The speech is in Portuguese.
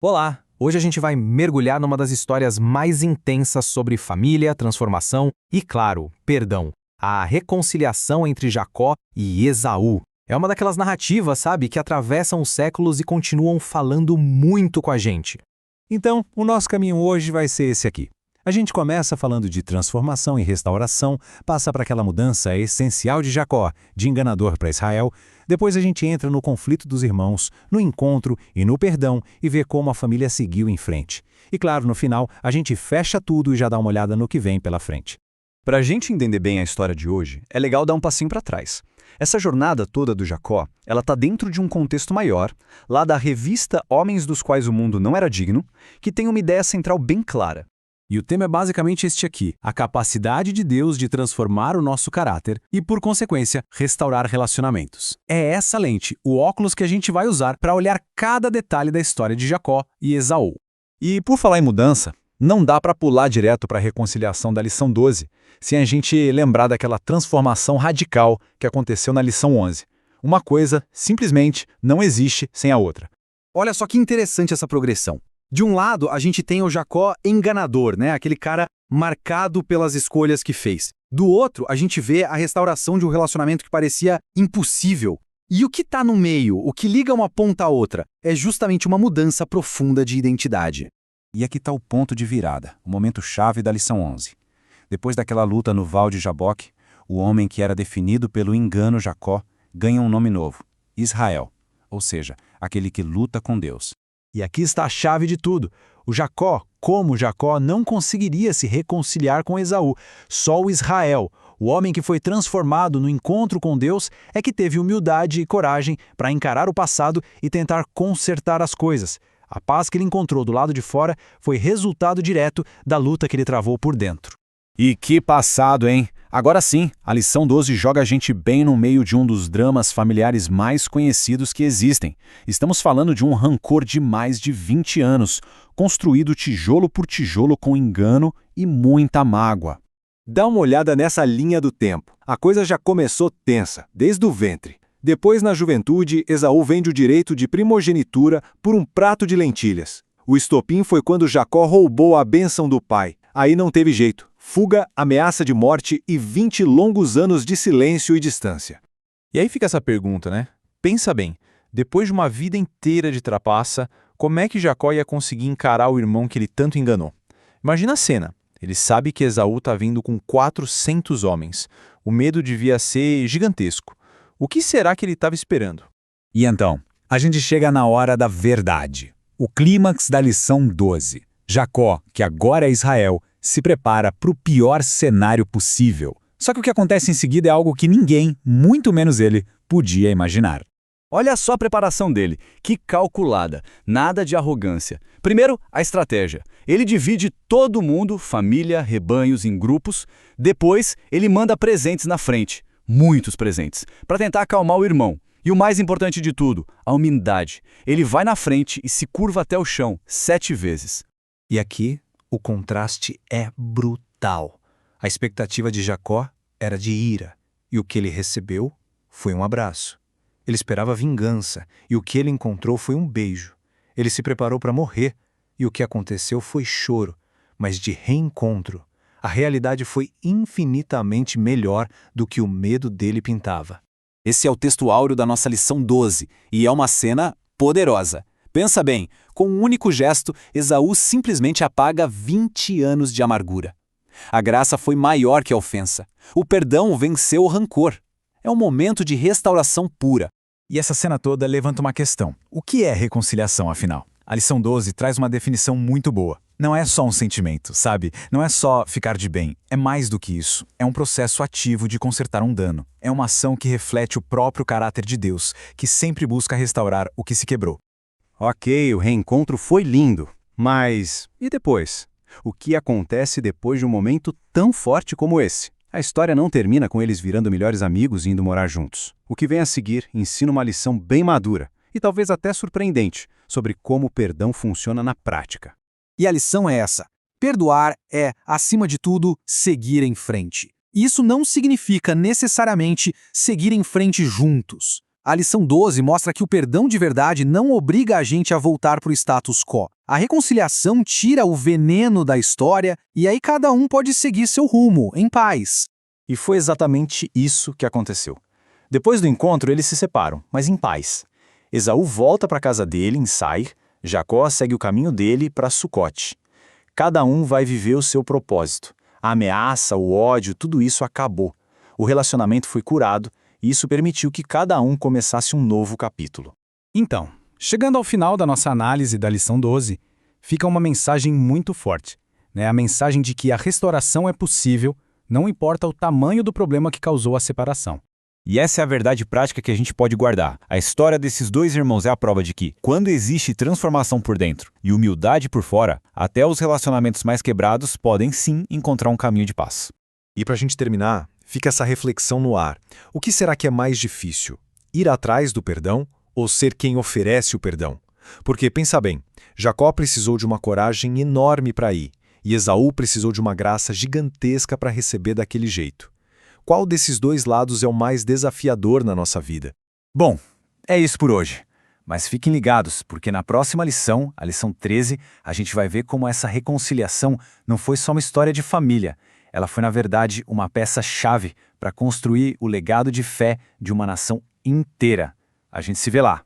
Olá! Hoje a gente vai mergulhar numa das histórias mais intensas sobre família, transformação e, claro, perdão. A reconciliação entre Jacó e Esaú. É uma daquelas narrativas, sabe, que atravessam os séculos e continuam falando muito com a gente. Então, o nosso caminho hoje vai ser esse aqui. A gente começa falando de transformação e restauração, passa para aquela mudança essencial de Jacó, de enganador para Israel. Depois a gente entra no conflito dos irmãos, no encontro e no perdão e vê como a família seguiu em frente. E claro, no final, a gente fecha tudo e já dá uma olhada no que vem pela frente. Para a gente entender bem a história de hoje, é legal dar um passinho para trás. Essa jornada toda do Jacó, ela está dentro de um contexto maior, lá da revista Homens dos Quais o Mundo Não Era Digno, que tem uma ideia central bem clara. E o tema é basicamente este aqui, a capacidade de Deus de transformar o nosso caráter e, por consequência, restaurar relacionamentos. É essa lente, o óculos que a gente vai usar para olhar cada detalhe da história de Jacó e Esaú. E por falar em mudança, não dá para pular direto para a reconciliação da lição 12, sem a gente lembrar daquela transformação radical que aconteceu na lição 11. Uma coisa, simplesmente, não existe sem a outra. Olha só que interessante essa progressão. De um lado, a gente tem o Jacó enganador, né? Aquele cara marcado pelas escolhas que fez. Do outro, a gente vê a restauração de um relacionamento que parecia impossível. E o que está no meio, o que liga uma ponta à outra, é justamente uma mudança profunda de identidade. E aqui está o ponto de virada, o momento chave da lição 11. Depois daquela luta no Val de Jaboque, o homem que era definido pelo engano Jacó ganha um nome novo, Israel, ou seja, aquele que luta com Deus. E aqui está a chave de tudo. O Jacó, como Jacó, não conseguiria se reconciliar com Esaú. Só o Israel, o homem que foi transformado no encontro com Deus, é que teve humildade e coragem para encarar o passado e tentar consertar as coisas. A paz que ele encontrou do lado de fora foi resultado direto da luta que ele travou por dentro. E que passado, hein? Agora sim, a lição 12 joga a gente bem no meio de um dos dramas familiares mais conhecidos que existem. Estamos falando de um rancor de mais de 20 anos, construído tijolo por tijolo com engano e muita mágoa. Dá uma olhada nessa linha do tempo. A coisa já começou tensa, desde o ventre. Depois, na juventude, Esaú vende o direito de primogenitura por um prato de lentilhas. O estopim foi quando Jacó roubou a bênção do pai. Aí não teve jeito. Fuga, ameaça de morte e 20 longos anos de silêncio e distância. E aí fica essa pergunta, né? Pensa bem, depois de uma vida inteira de trapaça, como é que Jacó ia conseguir encarar o irmão que ele tanto enganou? Imagina a cena. Ele sabe que Esaú está vindo com 400 homens. O medo devia ser gigantesco. O que será que ele estava esperando? E então, a gente chega na hora da verdade. O clímax da lição 12. Jacó, que agora é Israel, se prepara para o pior cenário possível. Só que o que acontece em seguida é algo que ninguém, muito menos ele, podia imaginar. Olha só a preparação dele, que calculada, nada de arrogância. Primeiro, a estratégia. Ele divide todo mundo, família, rebanhos, em grupos. Depois, ele manda presentes na frente, muitos presentes, para tentar acalmar o irmão. E o mais importante de tudo, a humildade. Ele vai na frente e se curva até o chão 7 vezes. E aqui, o contraste é brutal. A expectativa de Jacó era de ira, e o que ele recebeu foi um abraço. Ele esperava vingança, e o que ele encontrou foi um beijo. Ele se preparou para morrer, e o que aconteceu foi choro, mas de reencontro. A realidade foi infinitamente melhor do que o medo dele pintava. Esse é o texto áureo da nossa lição 12, e é uma cena poderosa. Pensa bem, com um único gesto, Esaú simplesmente apaga 20 anos de amargura. A graça foi maior que a ofensa. O perdão venceu o rancor. É um momento de restauração pura. E essa cena toda levanta uma questão. O que é reconciliação, afinal? A lição 12 traz uma definição muito boa. Não é só um sentimento, sabe? Não é só ficar de bem. É mais do que isso. É um processo ativo de consertar um dano. É uma ação que reflete o próprio caráter de Deus, que sempre busca restaurar o que se quebrou. Ok, o reencontro foi lindo, mas e depois? O que acontece depois de um momento tão forte como esse? A história não termina com eles virando melhores amigos e indo morar juntos. O que vem a seguir ensina uma lição bem madura, e talvez até surpreendente, sobre como o perdão funciona na prática. E a lição é essa. Perdoar é, acima de tudo, seguir em frente. Isso não significa necessariamente seguir em frente juntos. A lição 12 mostra que o perdão de verdade não obriga a gente a voltar para o status quo. A reconciliação tira o veneno da história e aí cada um pode seguir seu rumo, em paz. E foi exatamente isso que aconteceu. Depois do encontro, eles se separam, mas em paz. Esaú volta para a casa dele, em Sair, Jacó segue o caminho dele para Sucote. Cada um vai viver o seu propósito. A ameaça, o ódio, tudo isso acabou. O relacionamento foi curado e isso permitiu que cada um começasse um novo capítulo. Então, chegando ao final da nossa análise da lição 12, fica uma mensagem muito forte, né? A mensagem de que a restauração é possível, não importa o tamanho do problema que causou a separação. E essa é a verdade prática que a gente pode guardar. A história desses dois irmãos é a prova de que, quando existe transformação por dentro e humildade por fora, até os relacionamentos mais quebrados podem sim encontrar um caminho de paz. E para a gente terminar, fica essa reflexão no ar. O que será que é mais difícil? Ir atrás do perdão ou ser quem oferece o perdão? Porque, pensa bem, Jacó precisou de uma coragem enorme para ir, e Esaú precisou de uma graça gigantesca para receber daquele jeito. Qual desses dois lados é o mais desafiador na nossa vida? Bom, é isso por hoje. Mas fiquem ligados, porque na próxima lição, a lição 13, a gente vai ver como essa reconciliação não foi só uma história de família. Ela foi, na verdade, uma peça-chave para construir o legado de fé de uma nação inteira. A gente se vê lá.